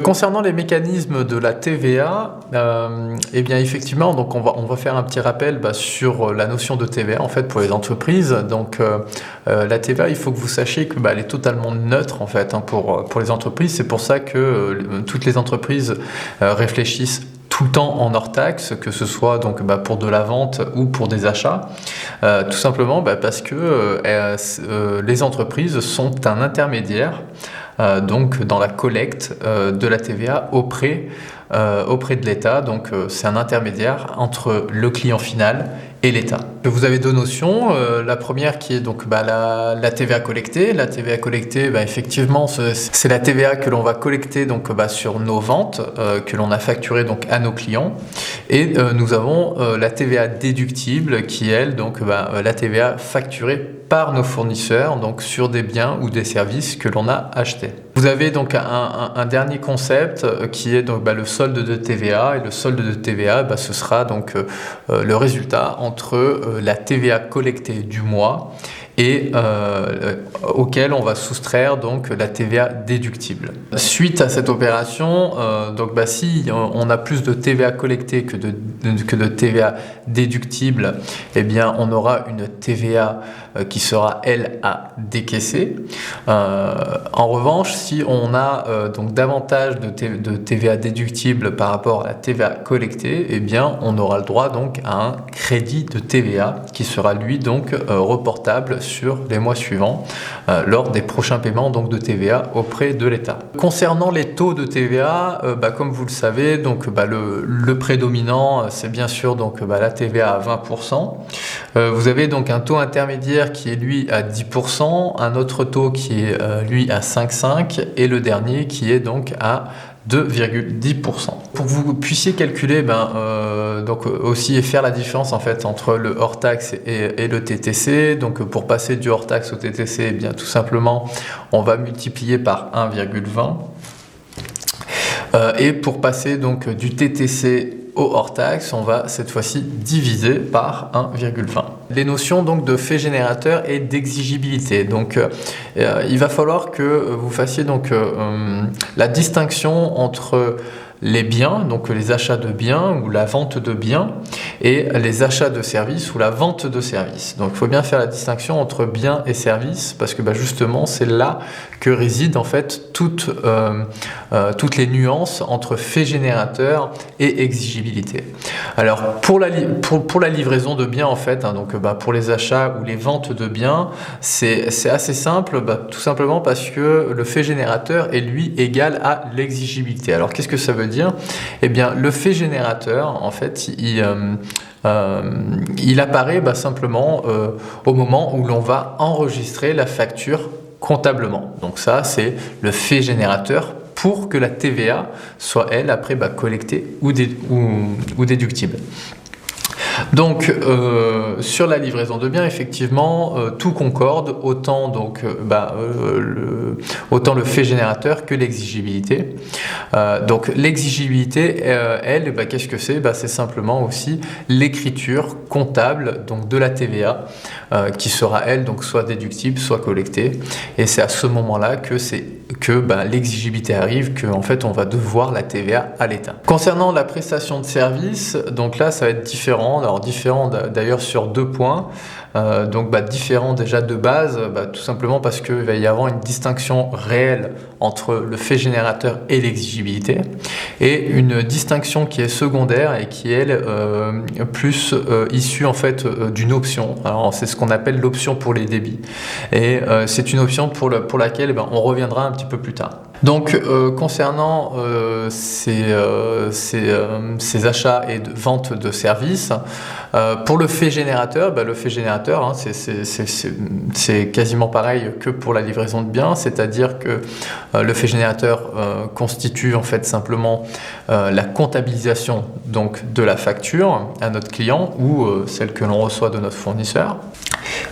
Concernant les mécanismes de la TVA, eh bien effectivement, donc on va faire un petit rappel sur la notion de TVA en fait pour les entreprises. Donc la TVA, il faut que vous sachiez que elle est totalement neutre en fait pour les entreprises. C'est pour ça que toutes les entreprises réfléchissent tout le temps en hors taxe, que ce soit donc pour de la vente ou pour des achats, tout simplement parce que les entreprises sont un intermédiaire donc dans la collecte de la TVA auprès de l'État. Donc c'est un intermédiaire entre le client final et l'État. Vous avez deux notions. La première qui est donc la TVA collectée. La TVA collectée, effectivement, c'est la TVA que l'on va collecter donc sur nos ventes que l'on a facturées donc à nos clients. Et nous avons la TVA déductible qui est elle donc la TVA facturée par nos fournisseurs donc sur des biens ou des services que l'on a achetés. Vous avez donc un dernier concept qui est donc le solde de TVA, et le solde de TVA ce sera donc le résultat entre la TVA collectée du mois et auquel on va soustraire donc la TVA déductible. Suite à cette opération, si on a plus de TVA collectée que de TVA déductible, eh bien on aura une TVA qui sera elle à décaisser. En revanche, si on a donc davantage de TVA déductible par rapport à la TVA collectée, eh bien on aura le droit donc à un crédit de TVA qui sera lui donc reportable sur les mois suivants lors des prochains paiements donc de TVA auprès de l'État. Concernant les taux de TVA, comme vous le savez, donc le prédominant c'est bien sûr donc la TVA à 20%. Vous avez donc un taux intermédiaire qui est lui à 10%, un autre taux qui est lui à 5,5% et le dernier qui est donc à 2,10%. Pour que vous puissiez calculer donc aussi et faire la différence en fait entre le hors taxe et le TTC, donc pour passer du hors taxe au TTC, eh bien tout simplement on va multiplier par 1,20 et pour passer donc du TTC au hors taxe, on va cette fois-ci diviser par 1,20. Les notions donc de fait générateur et d'exigibilité. Donc il va falloir que vous fassiez donc la distinction entre les biens, donc les achats de biens ou la vente de biens, et les achats de services ou la vente de services. Donc il faut bien faire la distinction entre biens et services parce que justement c'est là que résident en fait toutes les nuances entre fait générateur et exigibilité. Alors pour la livraison de biens en fait, donc pour les achats ou les ventes de biens, c'est assez simple, tout simplement parce que le fait générateur est lui égal à l'exigibilité. Alors qu'est-ce que ça veut dire? Eh bien le fait générateur en fait il apparaît simplement au moment où l'on va enregistrer la facture comptablement. Donc ça c'est le fait générateur pour que la TVA soit elle après collectée ou déductible. Donc sur la livraison de biens, effectivement, tout concorde, autant donc autant le fait générateur que l'exigibilité. Donc l'exigibilité, elle, qu'est-ce que c'est? C'est simplement aussi l'écriture comptable donc de la TVA qui sera elle donc soit déductible, soit collectée. Et c'est à ce moment-là que l'exigibilité arrive, que en fait on va devoir la TVA à l'État. Concernant la prestation de service, donc là ça va être différent. Alors différent d'ailleurs sur deux points. Différent déjà de base, tout simplement parce qu'il va y avoir une distinction réelle entre le fait générateur et l'exigibilité, et une distinction qui est secondaire et qui est plus issue en fait d'une option. Alors c'est ce qu'on appelle l'option pour les débits, et c'est une option pour laquelle on reviendra un petit peu plus tard. Donc concernant ces achats et ventes de services, pour le fait générateur, le fait générateur c'est quasiment pareil que pour la livraison de biens, c'est-à-dire que le fait générateur constitue en fait simplement la comptabilisation donc de la facture à notre client ou celle que l'on reçoit de notre fournisseur.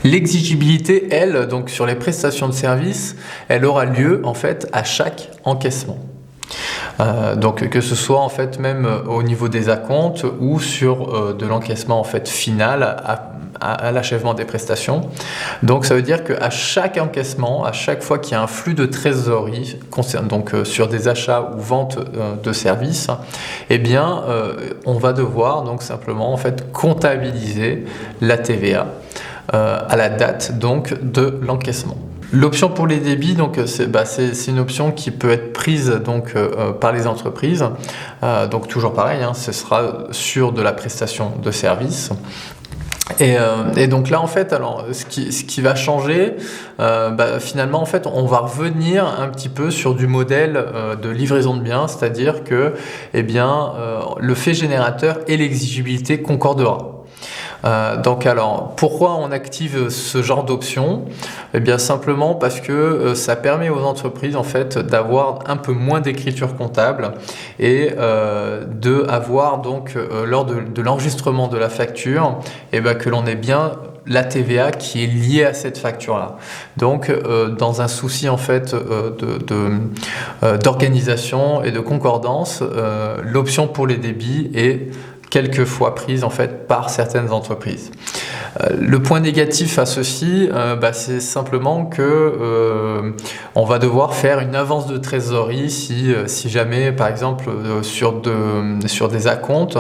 L'exigibilité, elle, donc sur les prestations de services, elle aura lieu en fait à chaque encaissement. Donc que ce soit en fait même au niveau des acomptes ou sur de l'encaissement en fait final à l'achèvement des prestations. Donc ça veut dire qu'à chaque encaissement, à chaque fois qu'il y a un flux de trésorerie, donc sur des achats ou ventes de services, eh bien on va devoir donc simplement en fait comptabiliser la TVA à la date donc de l'encaissement. L'option pour les débits, donc c'est une option qui peut être prise donc par les entreprises. Donc toujours pareil, hein, ce sera sur de la prestation de service. Et donc là en fait, alors ce qui va changer, finalement en fait, on va revenir un petit peu sur du modèle de livraison de biens, c'est-à-dire que le fait générateur et l'exigibilité concordera. Donc alors, pourquoi on active ce genre d'option? Eh bien simplement parce que ça permet aux entreprises en fait d'avoir un peu moins d'écriture comptable et de avoir donc lors de l'enregistrement de la facture, que l'on ait bien la TVA qui est liée à cette facture-là. Donc, dans un souci en fait d'organisation et de concordance, l'option pour les débits est quelquefois prise en fait par certaines entreprises. Le point négatif à ceci, c'est simplement que on va devoir faire une avance de trésorerie si jamais, par exemple, sur des acomptes,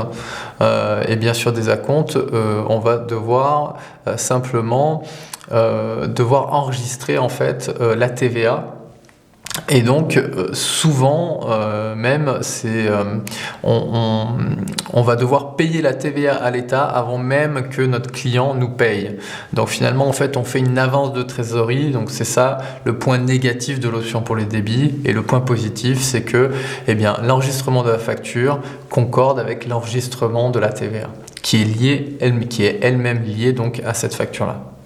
sur des acomptes, on va devoir simplement devoir enregistrer en fait la TVA. Et donc souvent même on va devoir payer la TVA à l'État avant même que notre client nous paye. Donc finalement en fait on fait une avance de trésorerie, donc c'est ça le point négatif de l'option pour les débits. Et le point positif c'est que l'enregistrement de la facture concorde avec l'enregistrement de la TVA qui est elle-même liée donc à cette facture-là.